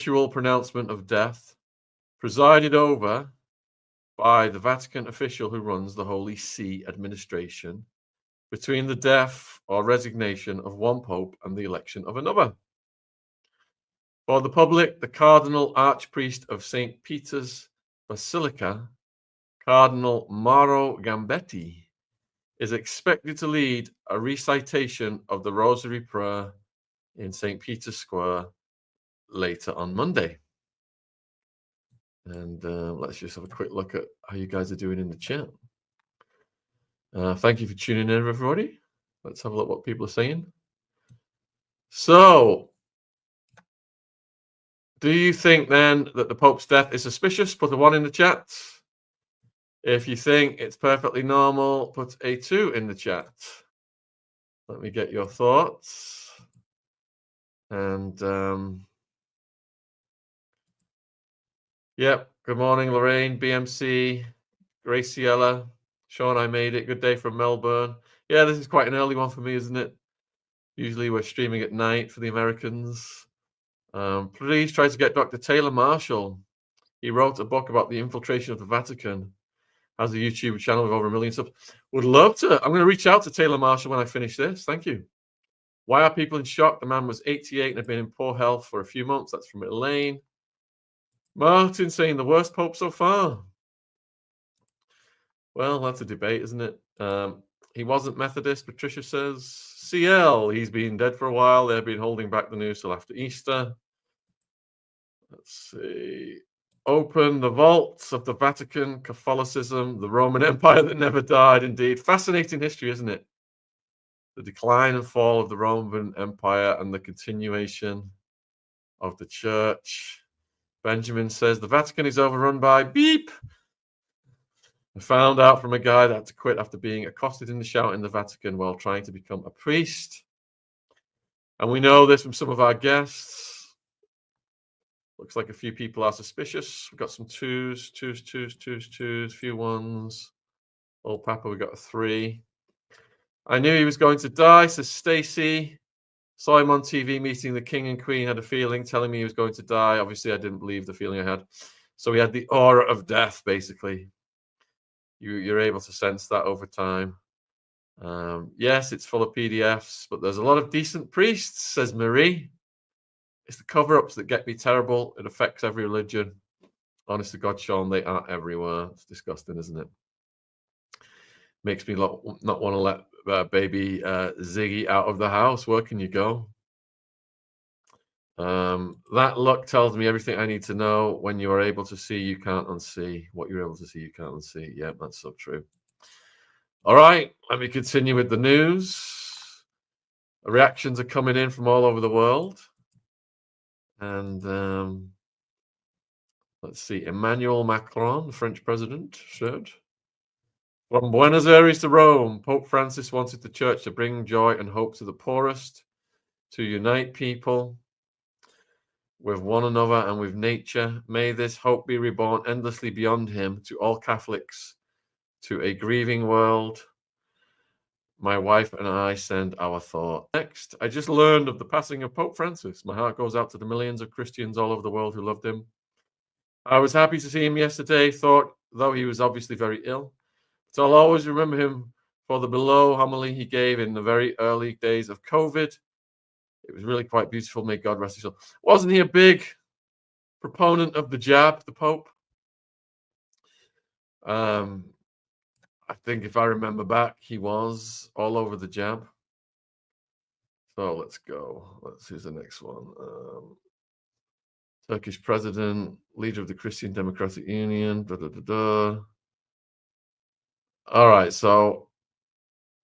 ritual pronouncement of death, presided over by the Vatican official who runs the Holy See administration between the death or resignation of one pope and the election of another. For the public, the Cardinal Archpriest of St. Peter's Basilica, Cardinal Mauro Gambetti, is expected to lead a recitation of the Rosary Prayer in St. Peter's Square later on Monday. And let's just have a quick look at how you guys are doing in the chat. Thank you for tuning in, everybody. Let's have a look what people are saying. So, do you think then that the Pope's death is suspicious? Put a 1 in the chat. If you think it's perfectly normal, put a 2 in the chat. Let me get your thoughts. And yep, good morning, Lorraine, BMC, Graciela, Sean, I made it. Good day from Melbourne. Yeah, this is quite an early one for me, isn't it? Usually we're streaming at night for the Americans. Please try to get Dr. Taylor Marshall. He wrote a book about the infiltration of the Vatican. Has a YouTube channel with over 1 million subs. Would love to. I'm going to reach out to Taylor Marshall when I finish this. Thank you. Why are people in shock? The man was 88 and had been in poor health for a few months. That's from Elaine. Martin saying the worst pope so far. Well, that's a debate, isn't it? He wasn't Methodist, Patricia says. CL, he's been dead for a while. They've been holding back the news till after Easter. Let's see. Open the vaults of the Vatican, Catholicism, the Roman Empire that never died, indeed. Fascinating history, isn't it? The decline and fall of the Roman Empire and the continuation of the church. Benjamin says the Vatican is overrun by beep. I found out from a guy that had to quit after being accosted in the shower in the Vatican while trying to become a priest. And we know this from some of our guests. Looks like a few people are suspicious. We've got some twos, few ones. Old Papa, we got a 3. I knew he was going to die, says Stacy. Saw him on TV meeting the king and queen, had a feeling, telling me he was going to die. Obviously, I didn't believe the feeling I had. So he had the aura of death, basically. You're able to sense that over time. Yes, it's full of PDFs, but there's a lot of decent priests, says Marie. It's the cover-ups that get me terrible. It affects every religion. Honest to God, Sean, they are everywhere. It's disgusting, isn't it? Makes me not want to let baby Ziggy out of the house. Where can you go? That look tells me everything I need to know. When you are able to see, you can't unsee. What you're able to see, you can't unsee. Yeah, that's so true. All right, let me continue with the news. Reactions are coming in from all over the world. And let's see, Emmanuel Macron, the French president, said, from Buenos Aires to Rome, Pope Francis wanted the church to bring joy and hope to the poorest, to unite people with one another and with nature. May this hope be reborn endlessly beyond him to all Catholics, to a grieving world. My wife and I send our thought. Next, I just learned of the passing of Pope Francis. My heart goes out to the millions of Christians all over the world who loved him. I was happy to see him yesterday, though he was obviously very ill. But I'll always remember him for the below homily he gave in the very early days of COVID. It was really quite beautiful. May God rest his soul. Wasn't he a big proponent of the jab, the Pope? I think if I remember back, he was all over the jab. So let's go. Let's see the next one. Turkish president, leader of the Christian Democratic Union. All right, so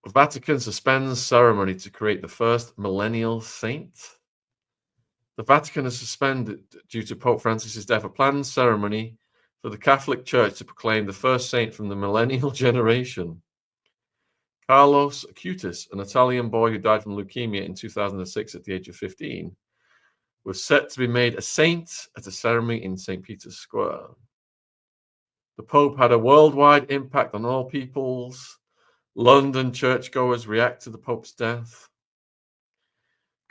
Vatican suspends ceremony to create the first millennial saint. The Vatican has suspended, due to Pope Francis's death, a planned ceremony for the Catholic Church to proclaim the first saint from the millennial generation. Carlos Acutis, an Italian boy who died from leukemia in 2006 at the age of 15, was set to be made a saint at a ceremony in St. Peter's Square. The Pope had a worldwide impact on all peoples. London churchgoers react to the Pope's death.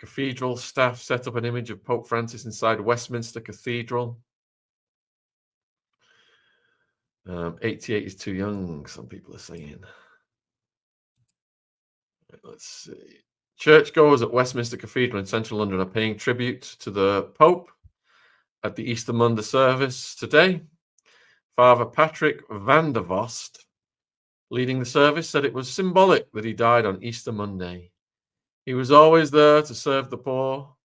cathedral staff set up an image of Pope Francis inside Westminster Cathedral. 88 is too young, some people are saying. Let's see. Churchgoers at Westminster Cathedral in central London are paying tribute to the Pope at the Easter Monday service today. Father Patrick van der Vost, leading the service, said it was symbolic that he died on Easter Monday. He was always there to serve the poor.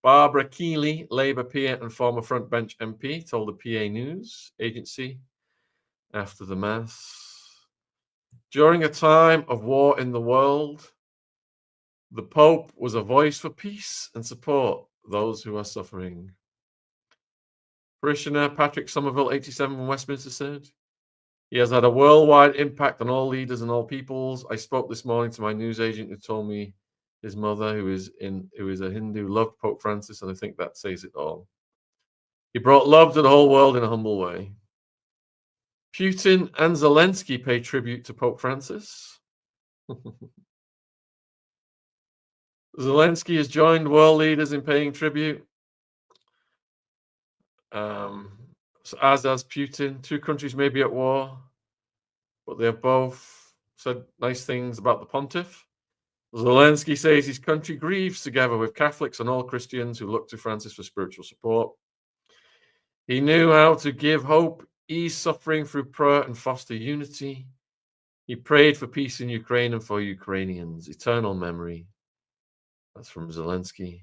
Barbara Keeley, Labour peer and former frontbench MP, told the PA News Agency after the Mass. During a time of war in the world, the Pope was a voice for peace and support those who are suffering. Parishioner Patrick Somerville, 87 from Westminster, said, he has had a worldwide impact on all leaders and all peoples. I spoke this morning to my newsagent who told me his mother, who is a Hindu, loved Pope Francis, and I think that says it all. He brought love to the whole world in a humble way. Putin and Zelensky pay tribute to Pope Francis. Zelensky has joined world leaders in paying tribute, as has Putin. Two countries may be at war, but they have both said nice things about the pontiff. Zelensky says his country grieves together with Catholics and all Christians who look to Francis for spiritual support. He knew how to give hope, ease suffering through prayer, and foster unity. He prayed for peace in Ukraine and for Ukrainians, eternal memory. That's from Zelensky.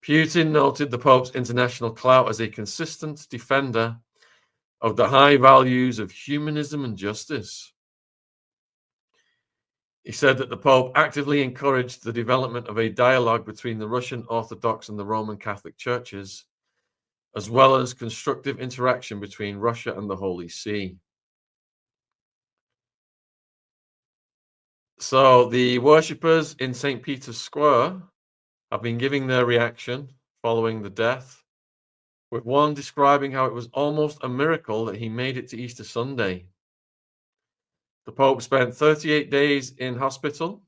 Putin noted the Pope's international clout as a consistent defender of the high values of humanism and justice. He said that the Pope actively encouraged the development of a dialogue between the Russian Orthodox and the Roman Catholic churches, as well as constructive interaction between Russia and the Holy See. So the worshippers in St. Peter's Square have been giving their reaction following the death, with one describing how it was almost a miracle that he made it to Easter Sunday. The Pope spent 38 days in hospital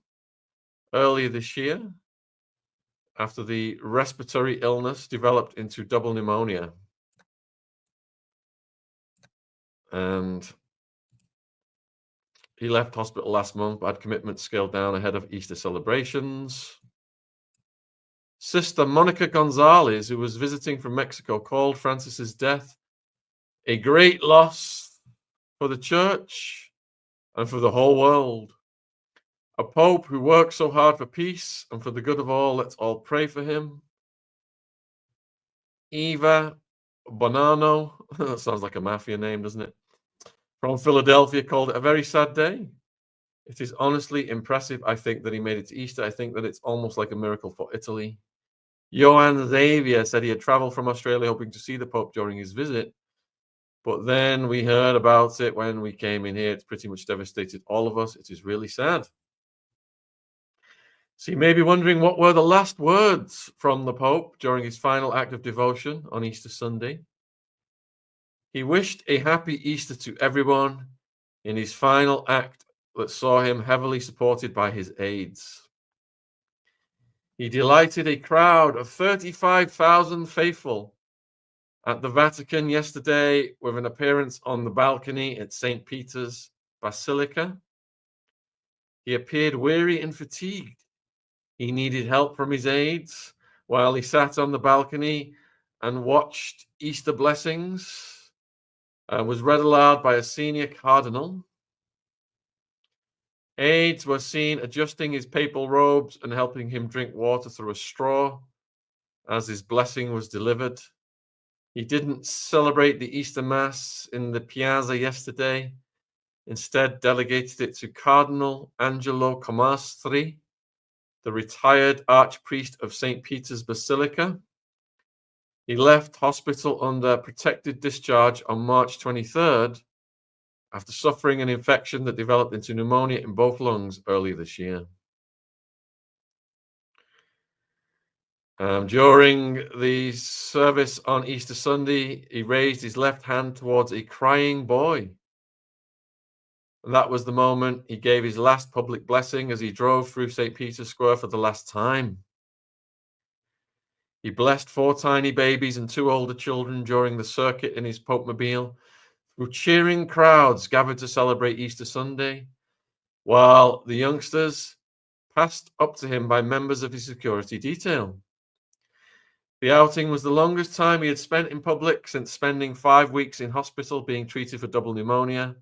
earlier this year after the respiratory illness developed into double pneumonia. And he left hospital last month, but had commitments scaled down ahead of Easter celebrations. Sister Monica Gonzalez, who was visiting from Mexico, called Francis's death a great loss for the church and for the whole world. A Pope who worked so hard for peace and for the good of all. Let's all pray for him. Eva Bonanno, that sounds like a mafia name, doesn't it? From Philadelphia, called it a very sad day. It is honestly impressive, I think, that he made it to Easter. I think that it's almost like a miracle for Italy. Johann Xavier said he had traveled from Australia hoping to see the Pope during his visit, but then we heard about it when we came in here. It's pretty much devastated all of us. It is really sad. So you may be wondering, what were the last words from the Pope during his final act of devotion on Easter Sunday? He wished a happy Easter to everyone in his final act that saw him heavily supported by his aides. He delighted a crowd of 35,000 faithful at the Vatican yesterday with an appearance on the balcony at St. Peter's Basilica. He appeared weary and fatigued. He needed help from his aides while he sat on the balcony and watched Easter blessings. Was read aloud by a senior cardinal. Aides were seen adjusting his papal robes and helping him drink water through a straw as his blessing was delivered. He didn't celebrate the Easter Mass in the piazza yesterday. Instead, delegated it to Cardinal Angelo Comastri, the retired archpriest of St. Peter's Basilica. He left hospital under protected discharge on March 23rd after suffering an infection that developed into pneumonia in both lungs earlier this year. During the service on Easter Sunday, he raised his left hand towards a crying boy. And that was the moment he gave his last public blessing as he drove through St. Peter's Square for the last time. He blessed 4 tiny babies and 2 older children during the circuit in his Pope-mobile, through cheering crowds gathered to celebrate Easter Sunday, while the youngsters passed up to him by members of his security detail. The outing was the longest time he had spent in public since spending 5 weeks in hospital being treated for double pneumonia.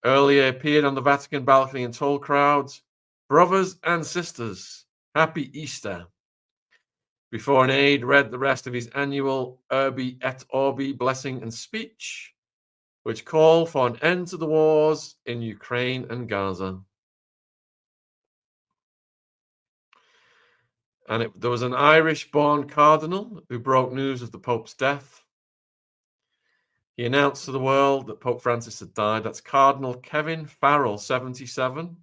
Earlier, he appeared on the Vatican balcony and told crowds, "Brothers and sisters, happy Easter," before an aide read the rest of his annual Urbi et Orbi blessing and speech, which called for an end to the wars in Ukraine and Gaza. And there was an Irish-born cardinal who broke news of the Pope's death. He announced to the world that Pope Francis had died. That's Cardinal Kevin Farrell, 77.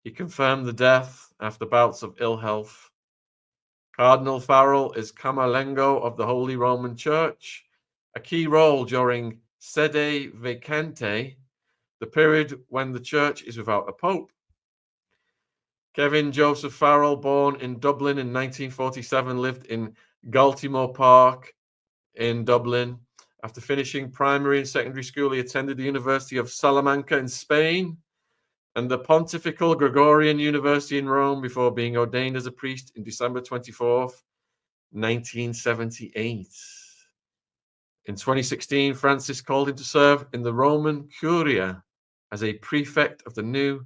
He confirmed the death after bouts of ill health. Cardinal Farrell is Camerlengo of the Holy Roman Church, a key role during sede vacante, the period when the church is without a pope. Kevin Joseph Farrell, born in Dublin in 1947, lived in Galtimore Park in Dublin. After finishing primary and secondary school, he attended the University of Salamanca in Spain and the Pontifical Gregorian University in Rome before being ordained as a priest in December 24th, 1978. In 2016, Francis called him to serve in the Roman Curia as a prefect of the new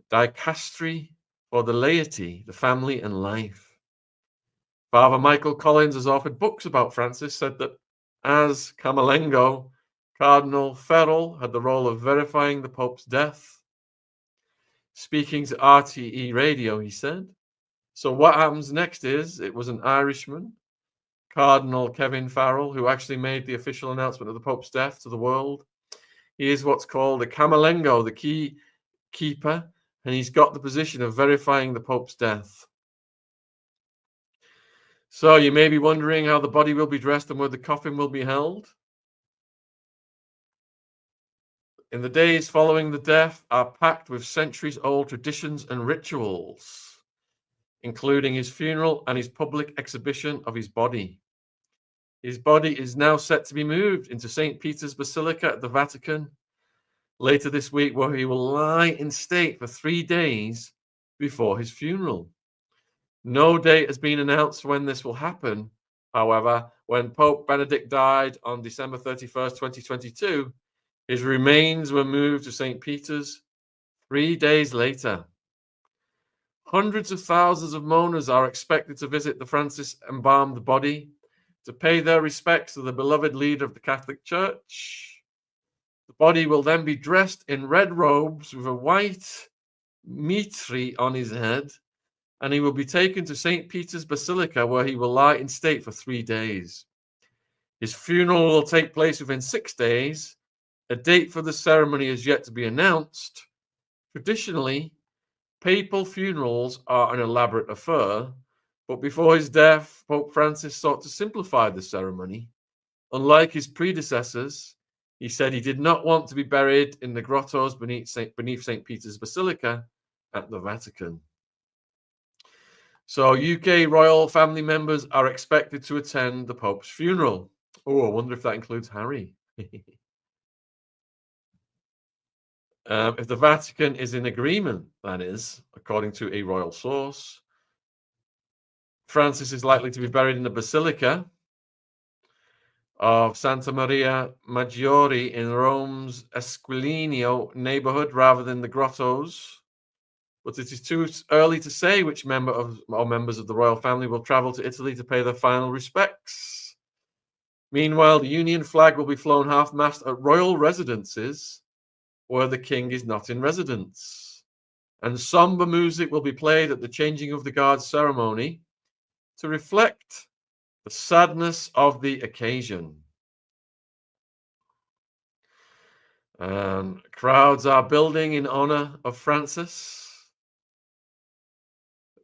dicastery for the laity, the family, and life. Father Michael Collins has authored books about Francis, said that as Camerlengo, Cardinal Farrell had the role of verifying the Pope's death. Speaking to RTE Radio, he said, "So what happens next is, it was an Irishman, Cardinal Kevin Farrell, who actually made the official announcement of the Pope's death to the world. He is what's called a Camerlengo, the key keeper, and he's got the position of verifying the Pope's death." So you may be wondering how the body will be dressed and where the coffin will be held. In the days following the death are packed with centuries-old traditions and rituals, including his funeral and his public exhibition of his body. His body is now set to be moved into St. Peter's Basilica at the Vatican later this week, where he will lie in state for 3 days before his funeral. No date has been announced when this will happen. However, when Pope Benedict died on December 31st, 2022, his remains were moved to St. Peter's 3 days later. Hundreds of thousands of mourners are expected to visit the Francis embalmed body to pay their respects to the beloved leader of the Catholic Church. The body will then be dressed in red robes with a white mitre on his head, and he will be taken to St. Peter's Basilica, where he will lie in state for 3 days. His funeral will take place within 6 days. A date for the ceremony is yet to be announced. Traditionally, papal funerals are an elaborate affair, but before his death, Pope Francis sought to simplify the ceremony. Unlike his predecessors, he said he did not want to be buried in the grottos beneath St. Peter's Basilica at the Vatican. So UK royal family members are expected to attend the Pope's funeral. Oh, I wonder if that includes Harry. If the Vatican is in agreement, that is, according to a royal source, Francis is likely to be buried in the Basilica of Santa Maria Maggiore in Rome's Esquilinio neighborhood rather than the grottos. But it is too early to say which members of the royal family will travel to Italy to pay their final respects. Meanwhile, the Union flag will be flown half-mast at royal residences where the king is not in residence. And somber music will be played at the changing of the guard ceremony to reflect the sadness of the occasion. Crowds are building in honor of Francis.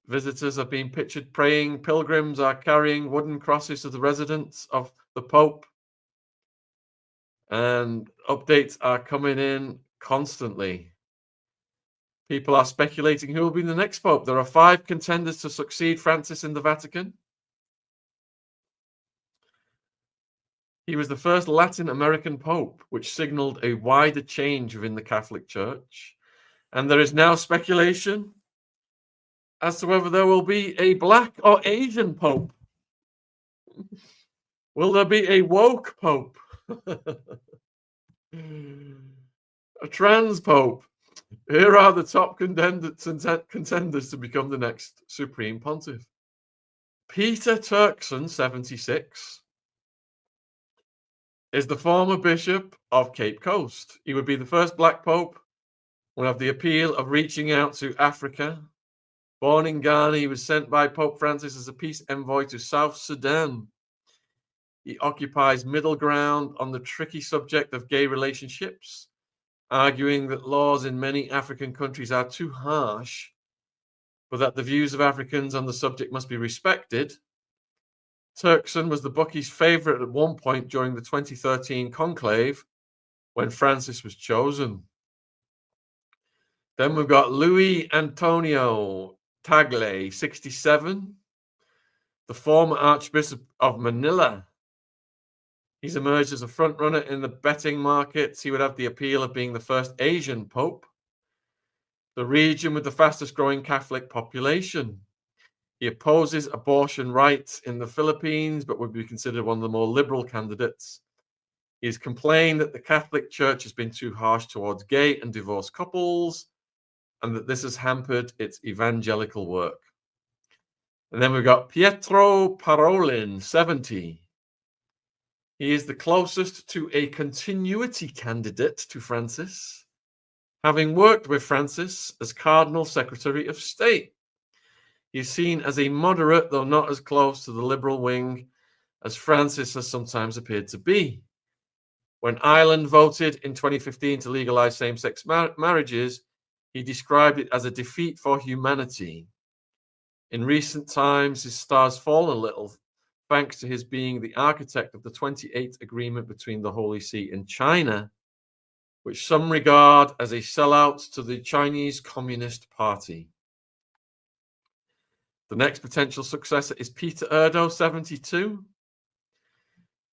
Visitors have been pictured praying. Pilgrims are carrying wooden crosses to the residence of the Pope. And updates are coming in constantly. People are speculating who will be the next pope. There are 5 contenders to succeed Francis in the Vatican. He was the first Latin American pope, which signaled a wider change within the Catholic Church. And there is now speculation as to whether there will be a Black or Asian pope. Will there be a woke pope? A trans pope? Here are the top contenders to become the next Supreme Pontiff. Peter Turkson, 76, is the former Bishop of Cape Coast. He would be the first Black Pope, would have the appeal of reaching out to Africa. Born in Ghana, he was sent by Pope Francis as a peace envoy to South Sudan. He occupies middle ground on the tricky subject of gay relationships, arguing that laws in many African countries are too harsh, but that the views of Africans on the subject must be respected. Turkson was the bookies' favourite at one point during the 2013 conclave when Francis was chosen. Then we've got Luis Antonio Tagle, 67, the former Archbishop of Manila. He's emerged as a frontrunner in the betting markets. He would have the appeal of being the first Asian pope, the region with the fastest growing Catholic population. He opposes abortion rights in the Philippines, but would be considered one of the more liberal candidates. He has complained that the Catholic Church has been too harsh towards gay and divorced couples, and that this has hampered its evangelical work. And then we've got Pietro Parolin, 70. He is the closest to a continuity candidate to Francis, having worked with Francis as Cardinal Secretary of State. He is seen as a moderate, though not as close to the liberal wing as Francis has sometimes appeared to be. When Ireland voted in 2015 to legalize same-sex marriages, he described it as a defeat for humanity. In recent times, his star's fallen a little, thanks to his being the architect of the 28th agreement between the Holy See and China, which some regard as a sellout to the Chinese Communist Party. The next potential successor is Peter Erdo, 72,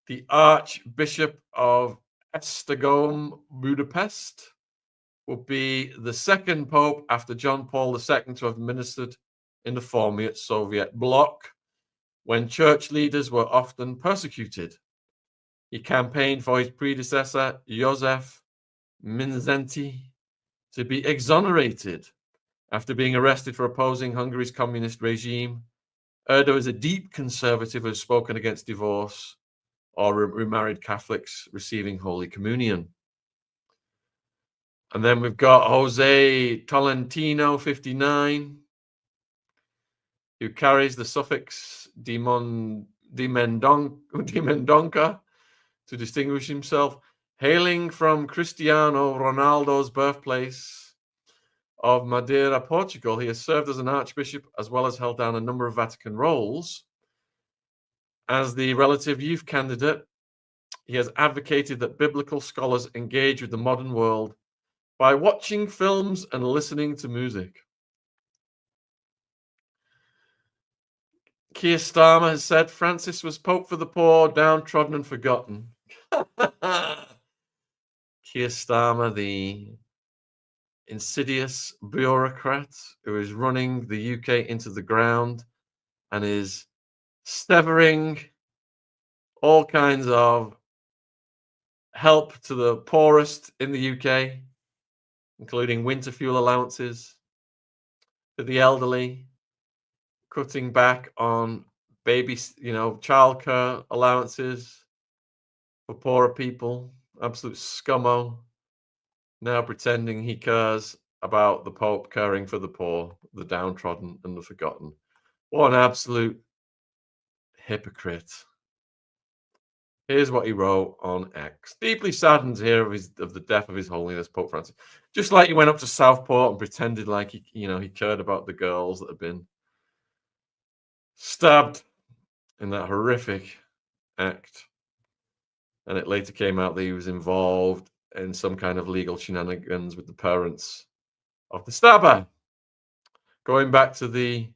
the Archbishop of Esztergom, Budapest, will be the second pope after John Paul II to have ministered in the former Soviet bloc, when church leaders were often persecuted. He campaigned for his predecessor, Joseph Mindszenty, to be exonerated after being arrested for opposing Hungary's communist regime. Erdo is a deep conservative who has spoken against divorce or remarried Catholics receiving Holy Communion. And then we've got Jose Tolentino, 59, who carries the suffix di Mendonca to distinguish himself. Hailing from Cristiano Ronaldo's birthplace of Madeira, Portugal, he has served as an archbishop as well as held down a number of Vatican roles. As the relative youth candidate, he has advocated that biblical scholars engage with the modern world by watching films and listening to music. Keir Starmer has said Francis was Pope for the poor, downtrodden and forgotten. Keir Starmer, the insidious bureaucrat who is running the UK into the ground and is severing all kinds of help to the poorest in the UK, including winter fuel allowances for the elderly, cutting back on childcare allowances for poorer people. Absolute scummo. Now pretending he cares about the Pope caring for the poor, the downtrodden, and the forgotten. What an absolute hypocrite. Here's what he wrote on X. Deeply saddened to hear of the death of His Holiness Pope Francis. Just like he went up to Southport and pretended like he cared about the girls that had been stabbed in that horrific act. And it later came out that he was involved in some kind of legal shenanigans with the parents of the stabber. Going back to the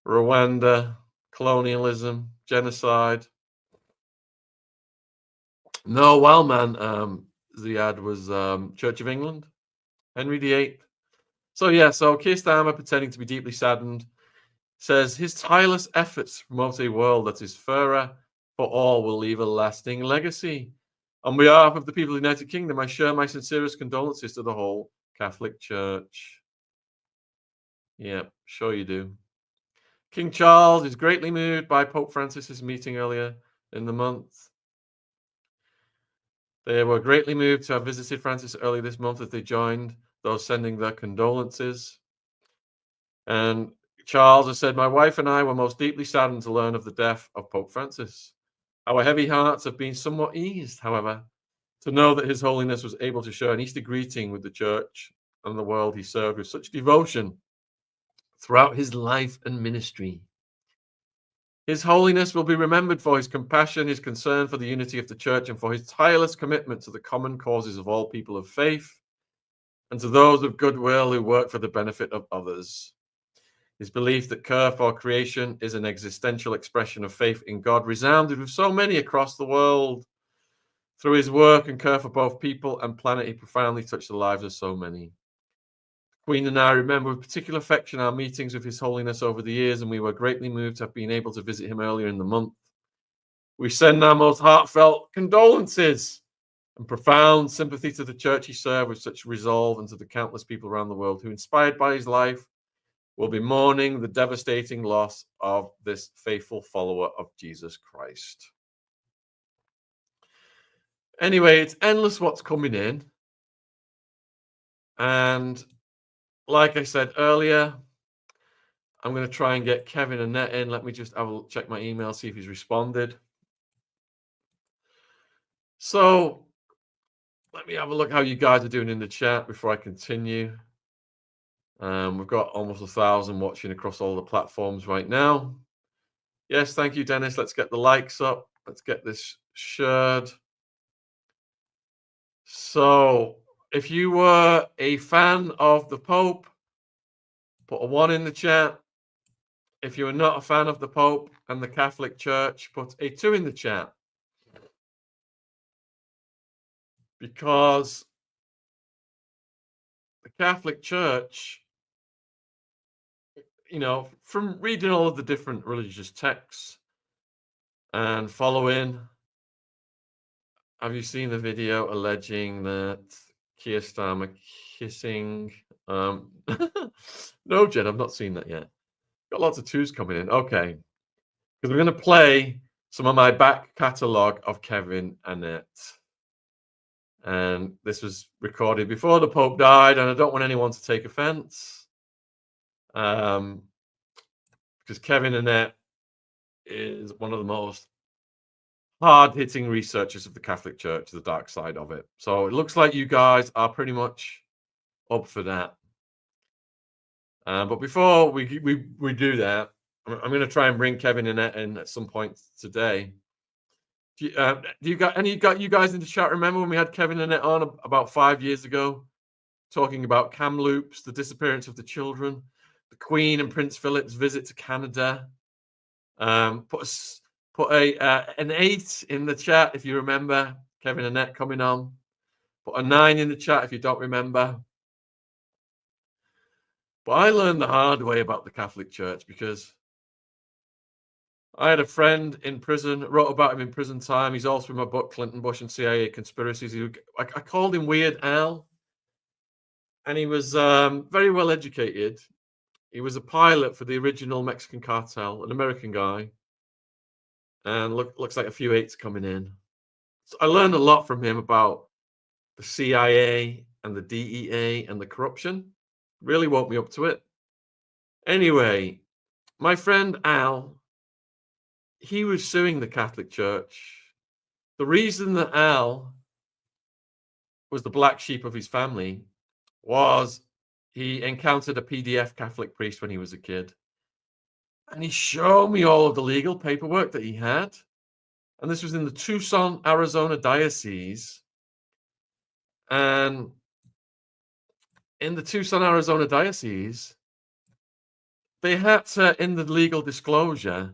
Rwanda colonialism, genocide. No, well, man, Ziad was Church of England, Henry VIII. So yeah, so Keir Starmer, pretending to be deeply saddened, says his tireless efforts to promote a world that is fairer for all will leave a lasting legacy. On behalf of the people of the United Kingdom, I share my sincerest condolences to the whole Catholic Church. Yeah, sure you do. King Charles is greatly moved by Pope Francis's meeting earlier in the month. They were greatly moved to have visited Francis early this month as they joined those sending their condolences. And Charles has said, my wife and I were most deeply saddened to learn of the death of Pope Francis. Our heavy hearts have been somewhat eased, however, to know that His Holiness was able to share an Easter greeting with the Church and the world he served with such devotion throughout his life and ministry. His Holiness will be remembered for his compassion, his concern for the unity of the Church, and for his tireless commitment to the common causes of all people of faith and to those of goodwill who work for the benefit of others. His belief that care for creation is an existential expression of faith in God resounded with so many across the world. Through his work and care for both people and planet, he profoundly touched the lives of so many. Queen and I remember with particular affection our meetings with His Holiness over the years, and we were greatly moved to have been able to visit him earlier in the month. We send our most heartfelt condolences and profound sympathy to the Church he served with such resolve, and to the countless people around the world who, inspired by his life, will be mourning the devastating loss of this faithful follower of Jesus Christ. Anyway, it's endless what's coming in. And like I said earlier, I'm going to try and get Kevin and Annette in. Let me just check my email, see if he's responded. So let me have a look how you guys are doing in the chat before I continue. We've got almost 1,000 watching across all the platforms right now. Yes, thank you, Dennis. Let's get the likes up. Let's get this shared. So if you were a fan of the Pope, put a 1 in the chat. If you are not a fan of the Pope and the Catholic Church, put a 2 in the chat. Because the Catholic Church, you know, from reading all of the different religious texts and following, have you seen the video alleging that Keir Starmer kissing? No, Jen, I've not seen that yet. Got lots of 2s coming in. Okay. Because we're going to play some of my back catalogue of Kevin and Annette. And this was recorded before the Pope died, and I don't want anyone to take offense. Because Kevin and Annette is one of the most hard-hitting researchers of the Catholic Church, the dark side of it. So it looks like you guys are pretty much up for that. But before we do that, I'm going to try and bring Kevin and Annette in at some point today. Do you guys in the chat remember when we had Kevin and Annette on about 5 years ago, talking about Kamloops, the disappearance of the children, the Queen and Prince Philip's visit to Canada? Put an 8 in the chat if you remember Kevin and Annette coming on. Put a 9 in the chat if you don't remember. But I learned the hard way about the Catholic Church because I had a friend in prison, wrote about him in prison time. He's also in my book, Clinton, Bush, and CIA Conspiracies. I called him Weird Al, and he was very well educated. He was a pilot for the original Mexican cartel, an American guy. And looks like a few 8s coming in. So I learned a lot from him about the CIA and the DEA and the corruption. Really woke me up to it. Anyway, my friend Al, he was suing the Catholic Church. The reason that Al was the black sheep of his family was he encountered a PDF Catholic priest when he was a kid. And he showed me all of the legal paperwork that he had. And this was in the Tucson, Arizona diocese. And in the Tucson, Arizona diocese, they had to, in the legal disclosure,